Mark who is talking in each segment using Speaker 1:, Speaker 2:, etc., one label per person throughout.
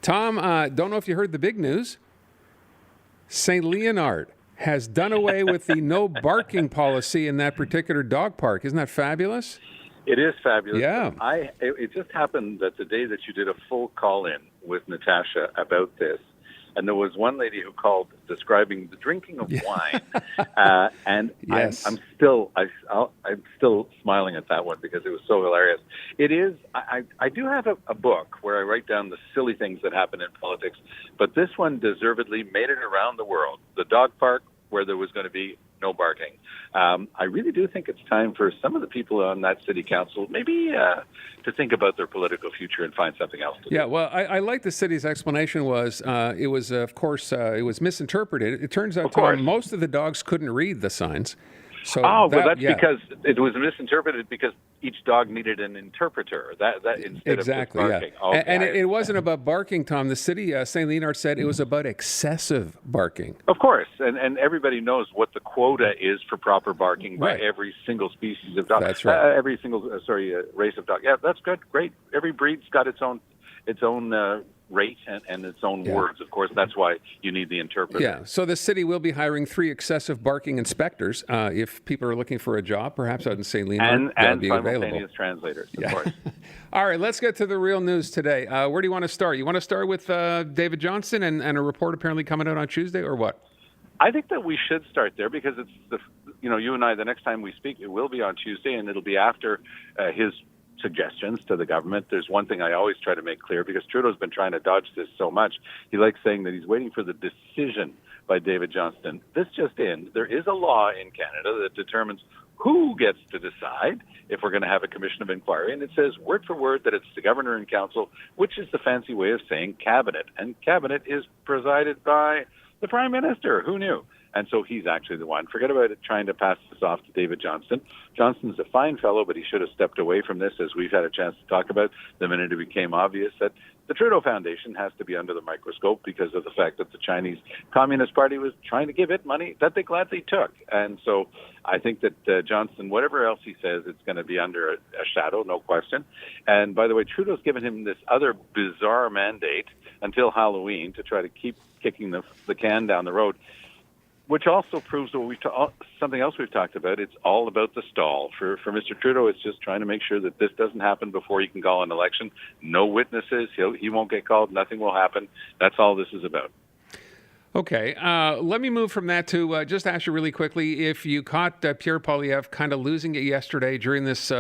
Speaker 1: Tom, don't know if you heard the big news. St. Leonard has done away with the no barking policy in that particular dog park. Isn't that fabulous?
Speaker 2: It is fabulous.
Speaker 1: Yeah.
Speaker 2: It just happened that the day that you did a full call-in with Natasha about this, and there was one lady who called describing the drinking of wine, and
Speaker 1: yes.
Speaker 2: I'm still smiling at that one because it was so hilarious. It is. I do have a book where I write down the silly things that happen in politics, but this one deservedly made it around the world. The dog park where there was going to be no barking. I really do think it's time for some of the people on that city council maybe to think about their political future and find something else to do.
Speaker 1: Yeah, well, I like the city's explanation was, it was, of course, it was misinterpreted. It turns out, Tom, most of the dogs couldn't read the signs. So
Speaker 2: that's because it was misinterpreted because each dog needed an interpreter. That instead
Speaker 1: exactly,
Speaker 2: of just barking.
Speaker 1: Yeah. Okay. And it wasn't about barking, Tom. The city, St. Leonard said it was about excessive barking.
Speaker 2: Of course, and everybody knows what the quota is for proper barking by every single species of dog.
Speaker 1: That's right.
Speaker 2: Every single race of dog. Yeah, that's good. Great. Every breed's got its own rate and its own words. Of course, that's why you need the interpreter.
Speaker 1: Yeah, so the city will be hiring 3 excessive barking inspecters. If people are looking for a job, perhaps out in St. Leonard, they'll be available.
Speaker 2: And simultaneous translators, of course.
Speaker 1: All right, let's get to the real news today. Where do you want to start? You want to start with David Johnston and a report apparently coming out on Tuesday, or what?
Speaker 2: I think that we should start there because it's you and I, the next time we speak, it will be on Tuesday, and it'll be after his suggestions to the government. There's one thing I always try to make clear because Trudeau's been trying to dodge this so much. He likes saying that he's waiting for the decision by David Johnston. This just in, there is a law in Canada that determines who gets to decide if we're going to have a commission of inquiry, and it says word for word that it's the governor and council, which is the fancy way of saying cabinet, and cabinet is presided by the prime minister. Who knew? And so he's actually the one. Forget about it trying to pass this off to David Johnston. Johnston's a fine fellow, but he should have stepped away from this, as we've had a chance to talk about the minute it became obvious that the Trudeau Foundation has to be under the microscope because of the fact that the Chinese Communist Party was trying to give it money that they gladly took. And so I think that Johnston, whatever else he says, it's going to be under a shadow, no question. And by the way, Trudeau's given him this other bizarre mandate until Halloween to try to keep kicking the can down the road, which also proves what something else we've talked about. It's all about the stall. For Mr. Trudeau, it's just trying to make sure that this doesn't happen before he can call an election. No witnesses. He won't get called. Nothing will happen. That's all this is about.
Speaker 1: Okay. Let me move from that to just ask you really quickly if you caught Pierre Poilievre kind of losing it yesterday during this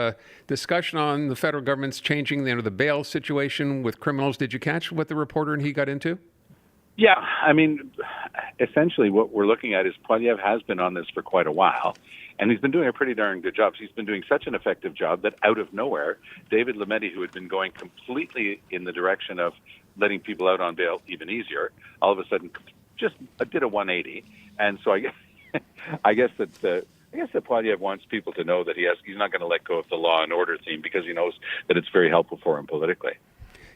Speaker 1: discussion on the federal government's changing the bail situation with criminals. Did you catch what the reporter and he got into?
Speaker 2: Yeah, I mean, essentially what we're looking at is Poilievre has been on this for quite a while, and he's been doing a pretty darn good job. He's been doing such an effective job that out of nowhere, David Lametti, who had been going completely in the direction of letting people out on bail even easier, all of a sudden just did a 180. And so I guess that Poilievre wants people to know that he's not going to let go of the law and order theme because he knows that it's very helpful for him politically.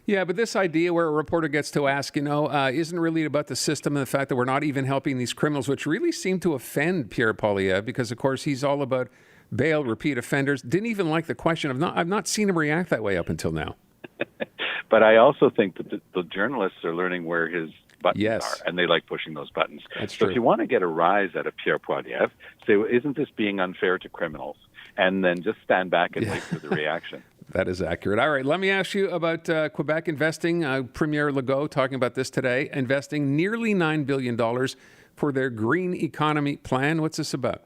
Speaker 1: Yeah, but this idea where a reporter gets to ask, isn't really about the system and the fact that we're not even helping these criminals, which really seemed to offend Pierre Poilievre because, of course, he's all about bail, repeat offenders. Didn't even like the question. I've not seen him react that way up until now.
Speaker 2: But I also think that the journalists are learning where his buttons are, and they like pushing those buttons.
Speaker 1: That's
Speaker 2: so
Speaker 1: true.
Speaker 2: If you want to get a rise out of Pierre Poilievre, say, well, isn't this being unfair to criminals? And then just stand back and wait for the reaction.
Speaker 1: That is accurate. All right, let me ask you about Quebec investing. Premier Legault talking about this today, investing nearly $9 billion for their green economy plan. What's this about?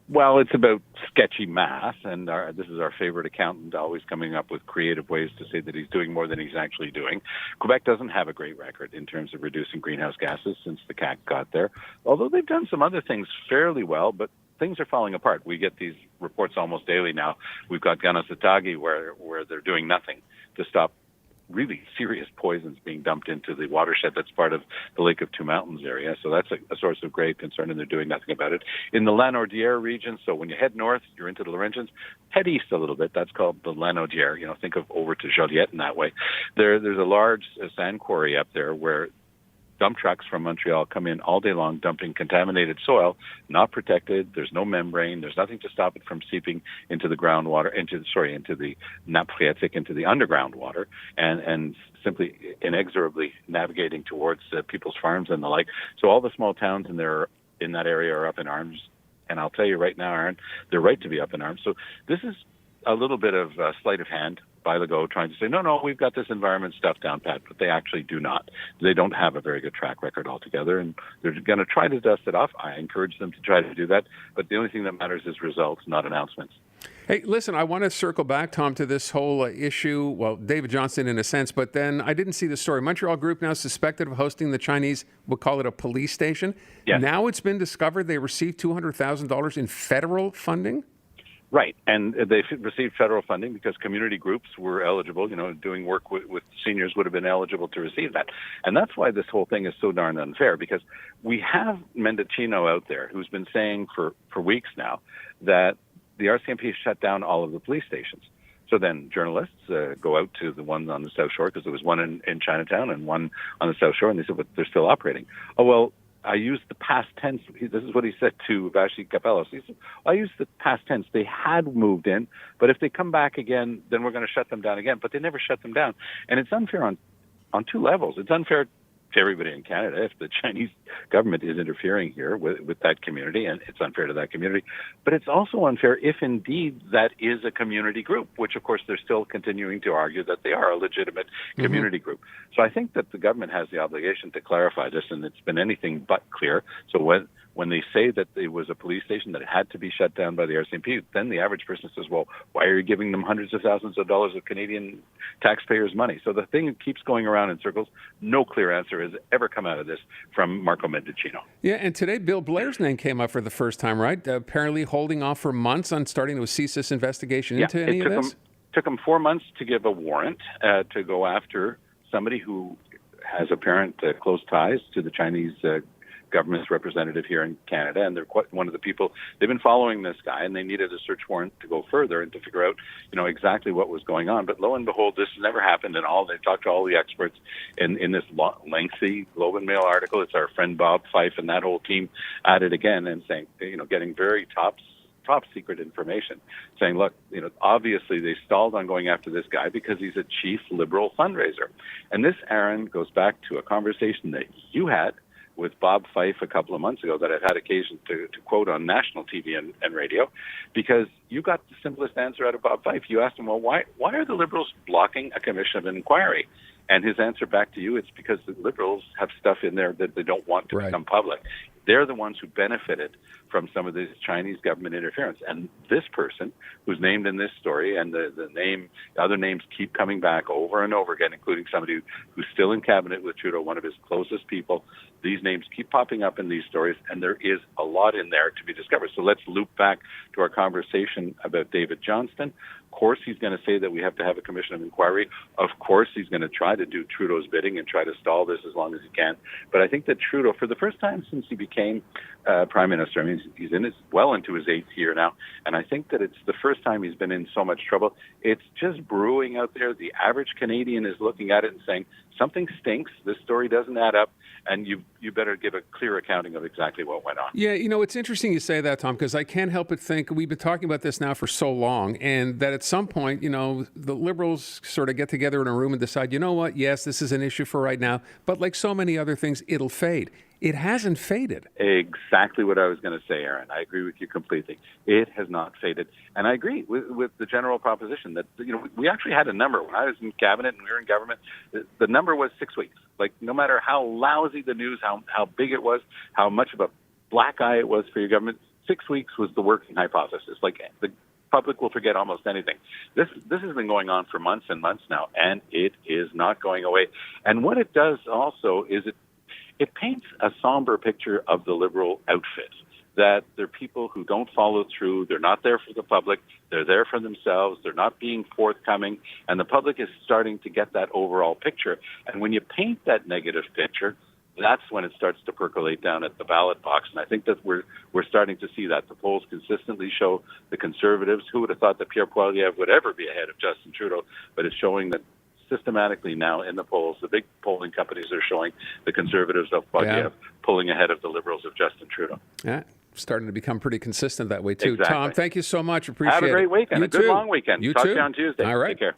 Speaker 2: Well, it's about sketchy math, and this is our favorite accountant, always coming up with creative ways to say that he's doing more than he's actually doing. Quebec doesn't have a great record in terms of reducing greenhouse gases since the CAQ got there, although they've done some other things fairly well, but things are falling apart. We get these reports almost daily now. We've got Ganasatagi where they're doing nothing to stop really serious poisons being dumped into the watershed that's part of the Lake of Two Mountains area. So that's a source of grave concern, and they're doing nothing about it. In the Lanaudière region, so when you head north, you're into the Laurentians, head east a little bit. That's called the Lanaudière. Think of over to Joliette in that way. There's a large sand quarry up there where dump trucks from Montreal come in all day long, dumping contaminated soil, not protected. There's no membrane. There's nothing to stop it from seeping into the groundwater, into the nappe phréatique, into the underground water, and simply inexorably navigating towards people's farms and the like. So all the small towns in that area are up in arms. And I'll tell you right now, Aaron, they're right to be up in arms. So this is a little bit of sleight of hand by Legault, trying to say, no, we've got this environment stuff down pat, but they actually do not. They don't have a very good track record altogether, and they're going to try to dust it off. I encourage them to try to do that, but the only thing that matters is results, not announcements.
Speaker 1: Hey, listen, I want to circle back, Tom, to this whole issue. Well, David Johnston in a sense, but then I didn't see the story. Montreal Group now suspected of hosting the Chinese, we'll call it a police station.
Speaker 2: Yes.
Speaker 1: Now it's been discovered they received $200,000 in federal funding?
Speaker 2: Right, and they received federal funding because community groups were eligible, doing work with seniors would have been eligible to receive that. And that's why this whole thing is so darn unfair, because we have Mendocino out there who's been saying for weeks now that the RCMP shut down all of the police stations. So then journalists go out to the one on the South Shore, because there was one in Chinatown and one on the South Shore, and they said, but they're still operating. Oh, well, I used the past tense. This is what he said to Vashi Kapelos. He said, I used the past tense. They had moved in, but if they come back again, then we're going to shut them down again. But they never shut them down. And it's unfair on two levels. It's unfair to everybody in Canada if the Chinese government is interfering here with that community, and it's unfair to that community. But it's also unfair if indeed that is a community group, which of course they're still continuing to argue that they are a legitimate community group. So I think that the government has the obligation to clarify this, and it's been anything but clear. So when they say that it was a police station, that it had to be shut down by the RCMP, then the average person says, well, why are you giving them hundreds of thousands of dollars of Canadian taxpayers' money? So the thing keeps going around in circles. No clear answer has ever come out of this from Marco Mendocino.
Speaker 1: Yeah, and today Bill Blair's name came up for the first time, right? Apparently holding off for months on starting to cease this investigation into any of this?
Speaker 2: It took him 4 months to give a warrant to go after somebody who has apparent close ties to the Chinese government's representative here in Canada, and they're quite one of the people. They've been following this guy, and they needed a search warrant to go further and to figure out, exactly what was going on. But lo and behold, this has never happened. And they talked to all the experts in this lengthy Globe and Mail article. It's our friend Bob Fife and that whole team at it again, and saying, getting very top secret information, saying, look, obviously they stalled on going after this guy because he's a chief Liberal fundraiser. And this, Aaron, goes back to a conversation that you had with Bob Fife a couple of months ago that I've had occasion to quote on national TV and radio, because you got the simplest answer out of Bob Fife. You asked him, well, why are the Liberals blocking a commission of inquiry? And his answer back to you, it's because the Liberals have stuff in there that they don't want to become public. They're the ones who benefited from some of this Chinese government interference. And this person, who's named in this story, and the other names keep coming back over and over again, including somebody who's still in cabinet with Trudeau, one of his closest people. These names keep popping up in these stories, and there is a lot in there to be discovered. So let's loop back to our conversation about David Johnston. Of course, he's going to say that we have to have a commission of inquiry. Of course, he's going to try to do Trudeau's bidding and try to stall this as long as he can. But I think that Trudeau, for the first time since he became Prime Minister, I mean, he's well into his 8th year now, and I think that it's the first time he's been in so much trouble. It's just brewing out there. The average Canadian is looking at it and saying, something stinks. This story doesn't add up, and you better give a clear accounting of exactly what went on.
Speaker 1: Yeah, it's interesting you say that, Tom, because I can't help but think we've been talking about this now for so long, and that at some point, the Liberals sort of get together in a room and decide, you know what, yes, this is an issue for right now, but like so many other things, it'll fade. It hasn't faded.
Speaker 2: Exactly what I was going to say, Aaron. I agree with you completely. It has not faded. And I agree with the general proposition that, we actually had a number. When I was in cabinet and we were in government, the number was 6 weeks. Like, no matter how lousy the news, how big it was, how much of a black eye it was for your government, 6 weeks was the working hypothesis. Like, the public will forget almost anything. This has been going on for months and months now, and it is not going away. And what it does also is it paints a somber picture of the Liberal outfit, that they're people who don't follow through. They're not there for the public. They're there for themselves. They're not being forthcoming. And the public is starting to get that overall picture. And when you paint that negative picture, that's when it starts to percolate down at the ballot box. And I think that we're starting to see that. The polls consistently show the Conservatives. Who would have thought that Pierre Poilievre would ever be ahead of Justin Trudeau? But it's showing that systematically now in the polls. The big polling companies are showing the Conservatives of Poilievre pulling ahead of the Liberals of Justin Trudeau.
Speaker 1: Yeah, starting to become pretty consistent that way too.
Speaker 2: Exactly.
Speaker 1: Tom, thank you so much. Appreciate it.
Speaker 2: Have a great weekend.
Speaker 1: You
Speaker 2: a good
Speaker 1: too.
Speaker 2: long weekend.
Speaker 1: You
Speaker 2: Talk
Speaker 1: too.
Speaker 2: to you on Tuesday.
Speaker 1: All right.
Speaker 2: Take care.